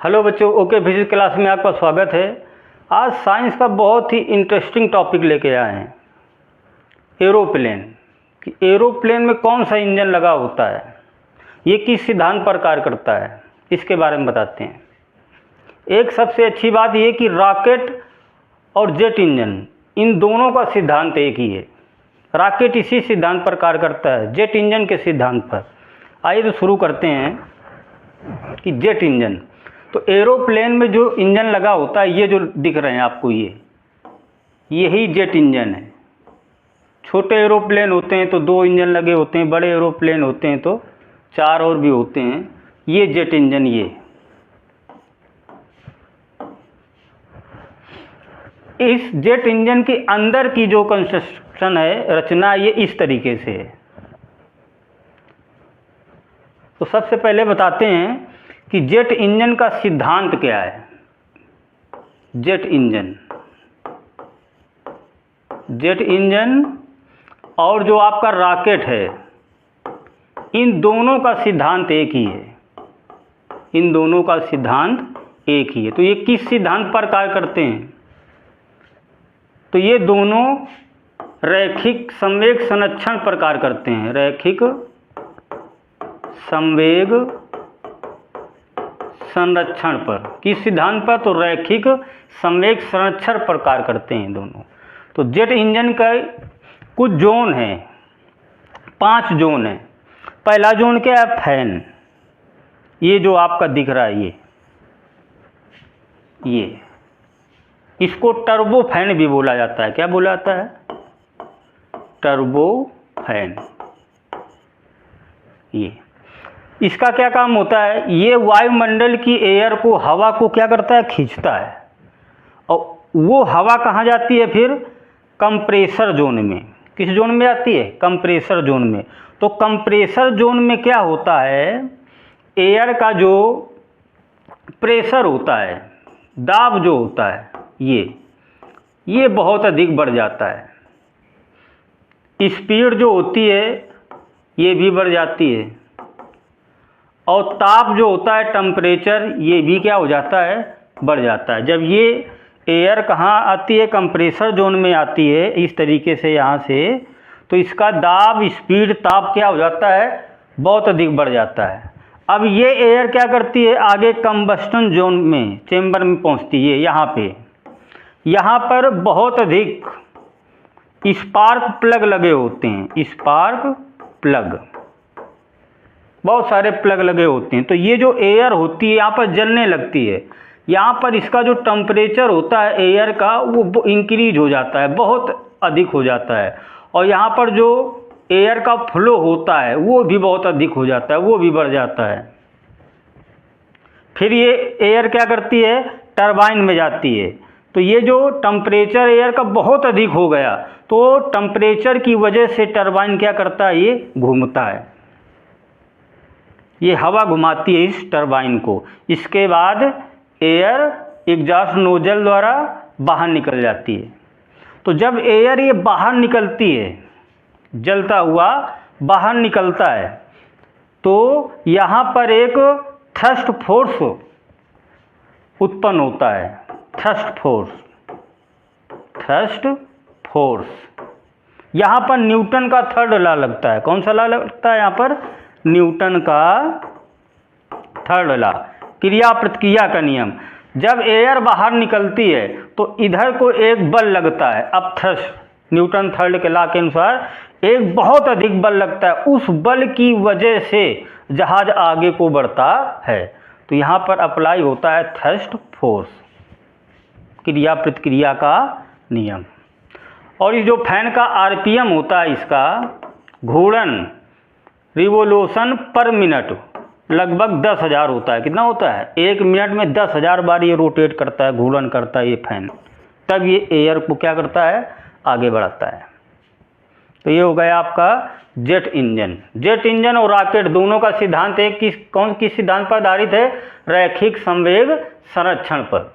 Hello बच्चों, okay physics class में आपका स्वागत है। आज साइंस का बहुत ही इंटरेस्टिंग टॉपिक लेके आए हैं, एरोप्लेन। कि एरोप्लेन में कौन सा इंजन लगा होता है, ये किस सिद्धांत पर कार्य करता है, इसके बारे में बताते हैं। एक सबसे अच्छी बात ये कि रॉकेट और जेट इंजन, इन दोनों का सिद्धांत एक ही है। रॉकेट इसी सिद्धांत पर कार्य करता है, जेट इंजन के सिद्धांत पर। आइए तो शुरू करते हैं कि जेट इंजन। तो एरोप्लेन में जो इंजन लगा होता है, ये जो दिख रहे हैं आपको, यही जेट इंजन है। छोटे एरोप्लेन होते हैं तो 2 इंजन लगे होते हैं, बड़े एरोप्लेन होते हैं तो 4 और भी होते हैं। ये जेट इंजन, ये इस जेट इंजन के अंदर की जो कंस्ट्रक्शन है, रचना, ये इस तरीके से है। तो सबसे पहले बताते हैं कि जेट इंजन का सिद्धांत क्या है। जेट इंजन और जो आपका रॉकेट है, इन दोनों का सिद्धांत एक ही है। इन दोनों का सिद्धांत एक ही है। तो ये किस सिद्धांत पर कार्य करते हैं? तो ये दोनों रैखिक संवेग संरक्षण पर कार्य करते हैं। रैखिक संवेग संरक्षण पर। किस सिद्धांत पर? तो रैखिक संवेग संरक्षण पर कार्य करते हैं दोनों। तो जेट इंजन का कुछ जोन है, 5 जोन है। पहला जोन क्या है? फैन। ये जो आपका दिख रहा है, ये इसको टर्बो फैन भी बोला जाता है। क्या बोला जाता है? Turbo fan. ये इसका क्या काम होता है? ये वायुमंडल की एयर को, हवा को क्या करता है? खींचता है। और वो हवा कहाँ जाती है फिर? कंप्रेसर जोन में। किस जोन में आती है? कंप्रेसर जोन में। तो कंप्रेसर जोन में क्या होता है? एयर का जो प्रेशर होता है, दाब जो होता है, ये बहुत अधिक बढ़ जाता है। स्पीड जो होती है, ये भी बढ़ जाती है। और ताप जो होता है, टेम्परेचर, ये भी क्या हो जाता है? बढ़ जाता है। जब ये एयर कहाँ आती है? कंप्रेसर जोन में आती है, इस तरीके से यहाँ से, तो इसका दाब, स्पीड, ताप क्या हो जाता है? बहुत अधिक बढ़ जाता है। अब ये एयर क्या करती है? आगे कंबस्टन जोन में, चेम्बर में पहुँचती है। यहाँ पर बहुत अधिक स्पार्क प्लग लगे होते हैं। स्पार्क प्लग, बहुत सारे प्लग लगे होते हैं। तो ये जो एयर होती है, यहाँ पर जलने लगती है। यहाँ पर इसका जो टेम्परेचर होता है एयर का, वो इंक्रीज हो जाता है, बहुत अधिक हो जाता है। और यहाँ पर जो एयर का फ्लो होता है, वो भी बहुत अधिक हो जाता है, वो भी बढ़ जाता है। फिर ये एयर क्या करती है? टरबाइन में जाती है। तो ये जो टेम्परेचर एयर का बहुत अधिक हो गया, तो टेम्परेचर की वजह से टरबाइन क्या करता है? ये घूमता है, ये हवा घुमाती है इस टरबाइन को। इसके बाद एयर एग्जॉस्ट नोजल द्वारा बाहर निकल जाती है। तो जब एयर ये बाहर निकलती है, जलता हुआ बाहर निकलता है, तो यहाँ पर एक थ्रस्ट फोर्स उत्पन्न होता है। Thrust force. यहाँ पर न्यूटन का 3rd लॉ लगता है। कौन सा लॉ लगता है यहाँ पर? न्यूटन का 3rd लॉ, क्रिया प्रतिक्रिया का नियम। जब एयर बाहर निकलती है तो इधर को एक बल लगता है। अब थ्रस्ट, न्यूटन 3rd के लॉ के अनुसार एक बहुत अधिक बल लगता है। उस बल की वजह से जहाज आगे को बढ़ता है। तो यहाँ पर अप्लाई होता है थ्रस्ट फोर्स, क्रिया प्रतिक्रिया का नियम। और ये जो फैन का आरपीएम होता है, इसका घूर्णन, रिवोल्यूशन पर मिनट, लगभग 10,000 होता है। कितना होता है? 1 मिनट में 10,000 बार ये रोटेट करता है, घूर्णन करता है ये फैन। तब ये एयर को क्या करता है? आगे बढ़ाता है। तो ये हो गया आपका जेट इंजन। जेट इंजन और रॉकेट दोनों का सिद्धांत एक किस सिद्धांत पर आधारित है? रैखिक संवेग संरक्षण पर।